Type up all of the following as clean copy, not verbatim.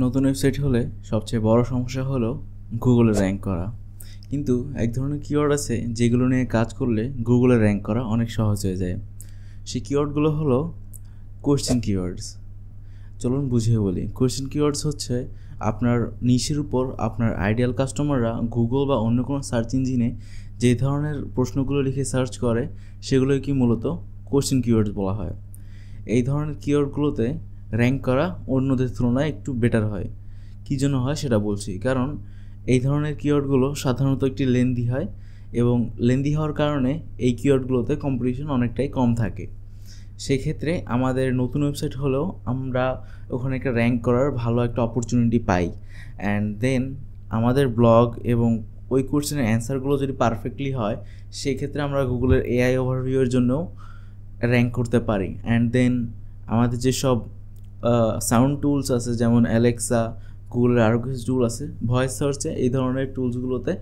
নতুন ওয়েবসাইট হলে সবচেয়ে বড় সমস্যা হলো গুগলে র্যাঙ্ক করা। কিন্তু এক ধরনের কিওয়ার্ড আছে যেগুলো নিয়ে কাজ করলে গুগলে র্যাঙ্ক করা অনেক সহজ হয়ে যায়। সেই কিওয়ার্ডগুলো হলো কোয়েশ্চেন কিওয়ার্ডস। চলুন বুঝিয়ে বলি। কোয়েশ্চেন কিওয়ার্ডস হচ্ছে আপনার নিশের উপর আপনার আইডিয়াল কাস্টমাররা গুগল বা অন্য কোনো সার্চ ইঞ্জিনে যে ধরনের প্রশ্নগুলো লিখে সার্চ করে সেগুলোই কি মূলত কোয়েশ্চেন কিওয়ার্ডস বলা হয়। এই ধরনের কিওয়ার্ডগুলোতে র্যাঙ্ক করা অন্যদের তুলনায় একটু বেটার হয়। কী জন্য হয় সেটা বলছি। কারণ এই ধরনের কিওয়ার্ডগুলো সাধারণত একটি লেন্দি হয় এবং লেন্দি হওয়ার কারণে এই কিওয়ার্ডগুলোতে কম্পিটিশন অনেকটাই কম থাকে। সেক্ষেত্রে আমাদের নতুন ওয়েবসাইট হলেও আমরা ওখানে একটা র্যাঙ্ক করার ভালো একটা অপরচুনিটি পাই। অ্যান্ড দেন আমাদের ব্লগ এবং ওই কোয়েশ্চেনের অ্যান্সারগুলো যদি পারফেক্টলি হয় সেক্ষেত্রে আমরা গুগলের এআই ওভারভিউয়ের জন্যও র্যাঙ্ক করতে পারি। অ্যান্ড দেন আমাদের যেসব সাউন্ড টুলস আছে যেমন অ্যালেক্সা, গুগলের আরও কিছু টুল আছে ভয়েস সার্চে, এই ধরনের টুলসগুলোতে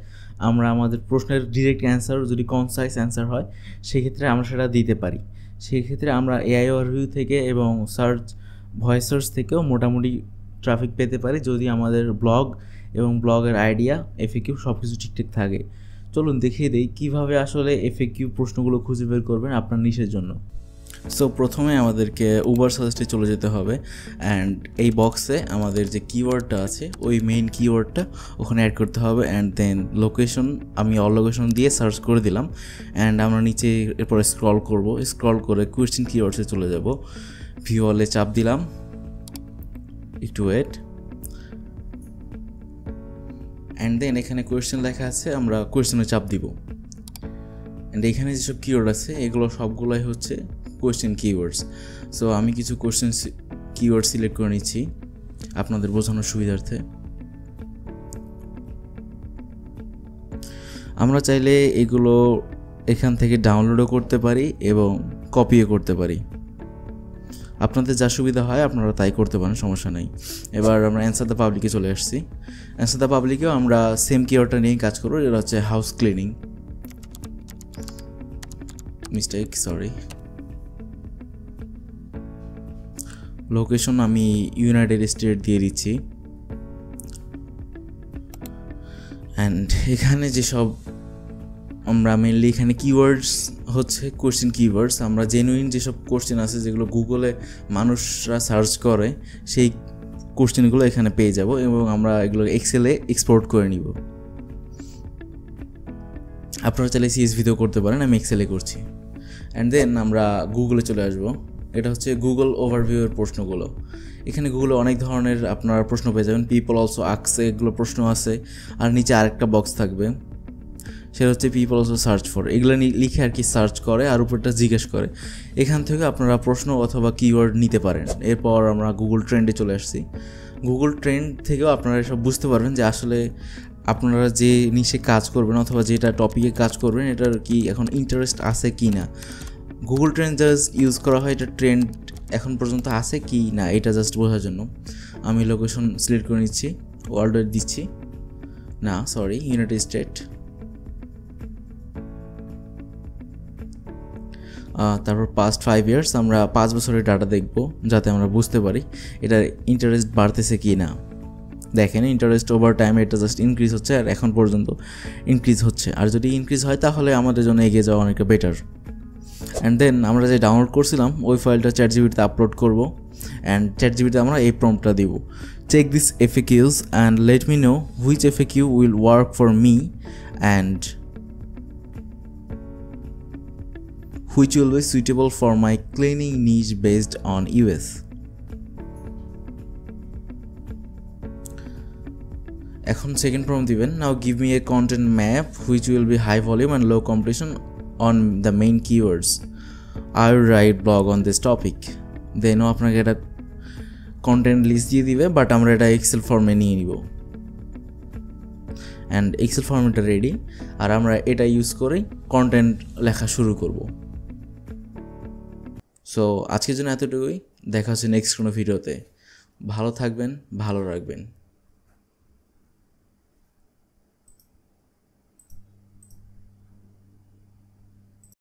আমরা আমাদের প্রশ্নের ডিরেক্ট অ্যান্সার যদি কনসাইজ অ্যান্সার হয় সেক্ষেত্রে আমরা সেটা দিতে পারি। সেক্ষেত্রে আমরা এআই ওভারভিউ থেকে এবং ভয়েস সার্চ থেকেও মোটামুটি ট্রাফিক পেতে পারি যদি আমাদের ব্লগ এবং ব্লগের আইডিয়া এফএকিউ সব কিছু ঠিকঠাক থাকে। চলুন দেখিয়ে দিই কীভাবে আসলে এফএকিউ প্রশ্নগুলো খুঁজে বের করবেন আপনার নিশের জন্য। সো প্রথমে আমাদেরকে উবার সাজেস্টে চলে যেতে হবে অ্যান্ড এই বক্সে আমাদের যে কিওয়ার্ডটা আছে ওই মেইন কিওয়ার্ডটা ওখানে অ্যাড করতে হবে। অ্যান্ড দেন লোকেশন আমি অল লোকেশন দিয়ে সার্চ করে দিলাম অ্যান্ড আমরা নিচে এরপরে স্ক্রল করে কোয়েশ্চেন কিওয়ার্ডসে চলে যাব। ভিউ অলে চাপ দিলাম, একটু ওয়েট, অ্যান্ড দেন এখানে কোয়েশ্চেন লেখা আছে, আমরা কোয়েশ্চেনে চাপ দিব। অ্যান্ড এখানে যেসব কিওয়ার্ড আছে এগুলো সবগুলোই হচ্ছে কোয়েশ্চেন কিওয়ার্ডস। সো আমি কিছু কোয়েশ্চেন কিওয়ার্ড সিলেক্ট করে নিচ্ছি আপনাদের বোঝানোর সুবিধার্থে। আমরা চাইলে এগুলো এখান থেকে ডাউনলোডও করতে পারি এবং কপিও করতে পারি। আপনাদের যা সুবিধা হয় আপনারা তাই করতে পারেন, সমস্যা নেই। এবার আমরা অ্যান্সার দ্য পাবলিকে চলে আসছি। অ্যান্সার দ্য পাবলিকেও আমরা সেম কিওয়ার্ডটা নিয়েই কাজ করবো। এটা হচ্ছে house cleaning, mistake, sorry. Location আমি ইউনাইটেড স্টেট দিয়ে দিচ্ছি। অ্যান্ড এখানে যেসব আমরা মেনলি এখানে কিওয়ার্ডস হচ্ছে কোয়েশ্চেন কিওয়ার্ডস। আমরা জেনুইন যেসব কোয়েশ্চেন আছে যেগুলো গুগলে মানুষরা সার্চ করে সেই কোয়েশ্চেনগুলো এখানে পেয়ে যাব এবং আমরা এগুলো এক্সেলে এক্সপোর্ট করে নিব। আপনারা চাইলে সিএসভিতেও করতে পারেন, আমি এক্সেলে করছি। অ্যান্ড দেন আমরা গুগলে চলে আসবো। এটা হচ্ছে গুগল ওভারভিউয়ের প্রশ্নগুলো। এখানে গুগলে অনেক ধরনের আপনারা প্রশ্ন পেয়ে যাবেন। পিপল অলসো আস্ক এগুলো প্রশ্ন আছে, আর নিচে আরেকটা বক্স থাকবে সেটা হচ্ছে পিপল অলসো সার্চ ফর। এগুলো লিখে আর কি সার্চ করে আর উপরটা জিজ্ঞেস করে। এখান থেকে আপনারা প্রশ্ন অথবা কিওয়ার্ড নিতে পারেন। এরপর আমরা গুগল ট্রেন্ডে চলে আসছি। গুগল ট্রেন্ড থেকেও আপনারা এসব বুঝতে পারবেন যে আসলে আপনারা যে নিশে কাজ করবেন অথবা যেটা টপিকে কাজ করবেন এটার কি এখন ইন্টারেস্ট আছে কি না। গুগল ট্রেন্ড জাস্ট ইউজ করা হয় এটা ট্রেন্ড এখন পর্যন্ত আছে কি না এটা জাস্ট বোঝার জন্য। আমি লোকেশন সিলেক্ট করে নিচ্ছি, ওয়ার্ল্ড ওয়াইড দিচ্ছি, না সরি ইউনাইটেড স্টেট। তারপর পাস্ট 5 ইয়ার্স আমরা 5 বছরের ডাটা দেখব যাতে আমরা বুঝতে পারি এটার ইন্টারেস্ট বাড়তেছে কি না। দেখেন ইন্টারেস্ট ওভার টাইম এটা জাস্ট ইনক্রিজ হচ্ছে আর এখন পর্যন্ত ইনক্রিজ হচ্ছে। আর যদি ইনক্রিজ হয় তাহলে আমাদের জন্য এগিয়ে যাওয়া অনেকটা বেটার। অ্যান্ড দেন আমরা যে ডাউনলোড করছিলাম ওই ফাইলটা চ্যাটজিপিটিতে আপলোড করব। অ্যান্ড চ্যাটজিপিটিতে আমরা এই প্রম্পটটা দিব, check this FAQs and let me know which FAQ will work for me and which will be suitable for my cleaning niche based on US. এখন সেকেন্ড প্রম্পট দিবেন, now give me a content map which will be high volume and low competition on the main keywords. I will write blog on this topic. দেনও আপনাকে এটা content list দিয়ে দিবে, but আমরা এটা Excel ফর্মে নিয়ে নিব। অ্যান্ড এক্সেল ফর্মেটটা রেডি, আর আমরা এটা ইউজ করেই কন্টেন্ট লেখা শুরু করব। সো আজকের জন্য এতটুকুই, দেখা হচ্ছে নেক্সট কোনো ভিডিওতে। ভালো থাকবেন, ভালো রাখবেন।